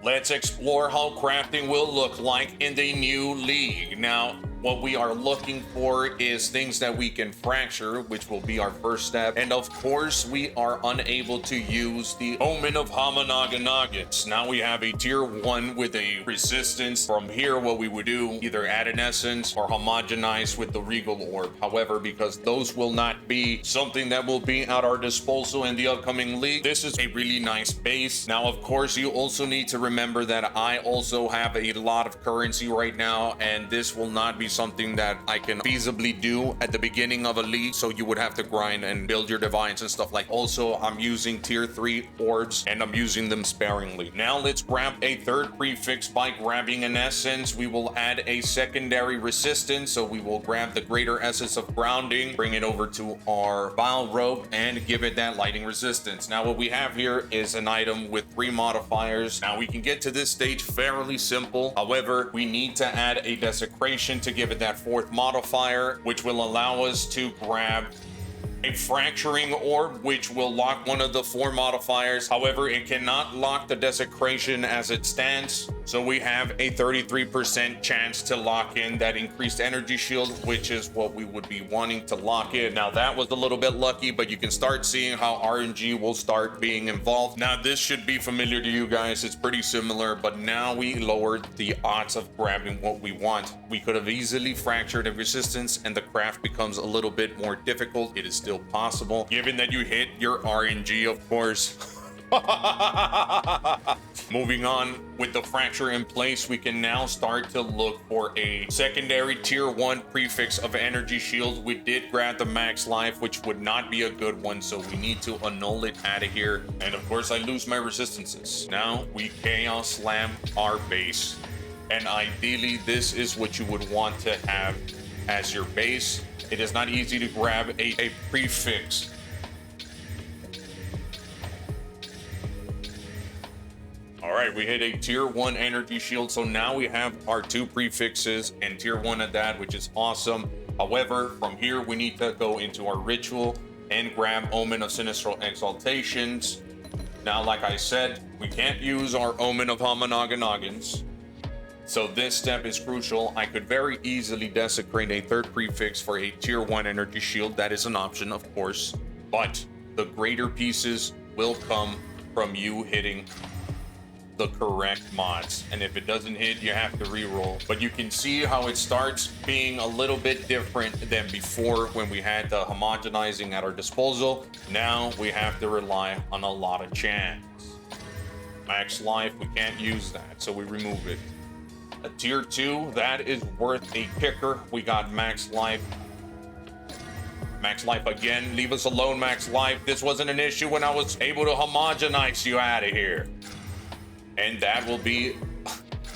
let's explore how crafting will look like in the new league. Now, what we are looking for is things that we can fracture, which will be our first step. And of course, we are unable to use the Omen of Homogenizing. Now we have a tier 1 with a resistance. From here, what we would do, either add an essence or homogenize with the Regal Orb. However, because those will not be something that will be at our disposal in the upcoming league, this is a really nice base. Now, of course, you also need to remember that I also have a lot of currency right now, and this will not be something that I can feasibly do at the beginning of a league, so you would have to grind and build your divines and stuff. Like, also, I'm using tier 3 orbs and I'm using them sparingly. Now let's grab a third prefix by grabbing an essence. We will add a secondary resistance, so we will grab the greater essence of grounding, bring it over to our vile robe, and give it that lighting resistance. Now what we have here is an item with 3 modifiers. Now we can get to this stage fairly simple. However, we need to add a desecration to give it that 4th modifier, which will allow us to grab a fracturing orb, which will lock one of the 4 modifiers. However, it cannot lock the desecration as it stands, so we have a 33% chance to lock in that increased energy shield, which is what we would be wanting to lock in. Now that was a little bit lucky, but you can start seeing how RNG will start being involved. Now this should be familiar to you guys. It's pretty similar, but now we lowered the odds of grabbing what we want. We could have easily fractured a resistance and the craft becomes a little bit more difficult. It is still possible, given that you hit your RNG, of course. Moving on, with the fracture in place, we can now start to look for a secondary tier 1 prefix of energy shield. We did grab the max life, which would not be a good one, so we need to annul it out of here. And of course, I lose my resistances. Now we chaos slam our base, and ideally this is what you would want to have as your base. It is not easy to grab a prefix. All right, we hit a tier 1 energy shield, so now we have our 2 prefixes and tier 1 at that, which is awesome. However, from here we need to go into our ritual and grab Omen of Sinistral Exaltations. Now, like I said, we can't use our Omen of Homogenizing, so this step is crucial. I could very easily desecrate a 3rd prefix for a tier 1 energy shield. That is an option, of course, but the greater pieces will come from you hitting the correct mods, and if it doesn't hit, you have to re-roll. But you can see how it starts being a little bit different than before when we had the homogenizing at our disposal. Now we have to rely on a lot of chance. Max life, we can't use that, so we remove it. A tier 2, that is worth a kicker. We got max life. Max life again. Leave us alone, max life. This wasn't an issue when I was able to homogenize you out of here. And that will be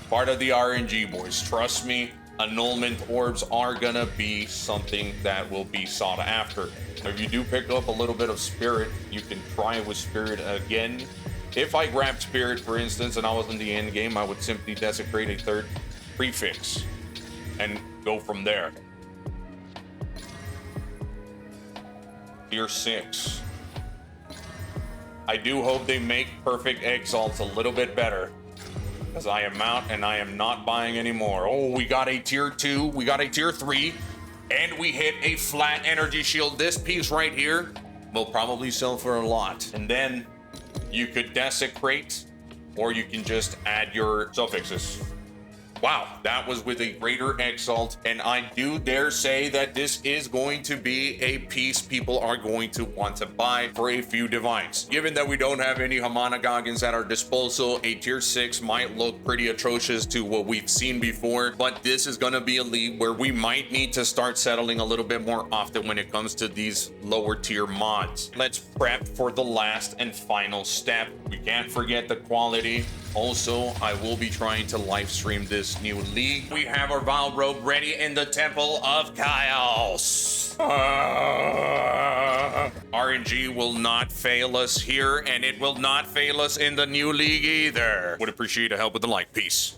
part of the RNG, boys. Trust me, annulment orbs are gonna be something that will be sought after. If you do pick up a little bit of spirit, you can try with spirit again. If I grabbed spirit, for instance, and I was in the end game, I would simply desecrate a 3rd prefix and go from there. Tier 6. I do hope they make perfect exalts a little bit better, because I am out and I am not buying anymore. Oh, we got a tier 2, we got a tier 3, and we hit a flat energy shield. This piece right here will probably sell for a lot. And then you could desecrate, or you can just add your suffixes. Wow, that was with a greater exalt, and I do dare say that this is going to be a piece people are going to want to buy for a few divines. Given that we don't have any Homogenizings at our disposal, a tier 6 might look pretty atrocious to what we've seen before, but this is going to be a league where we might need to start settling a little bit more often when it comes to these lower tier mods. Let's prep for the last and final step. We can't forget the quality. Also, I will be trying to live stream this new league. We have our vile robe ready in the Temple of Chaos. RNG will not fail us here, and it will not fail us in the new league either. Would appreciate a help with the like. Peace.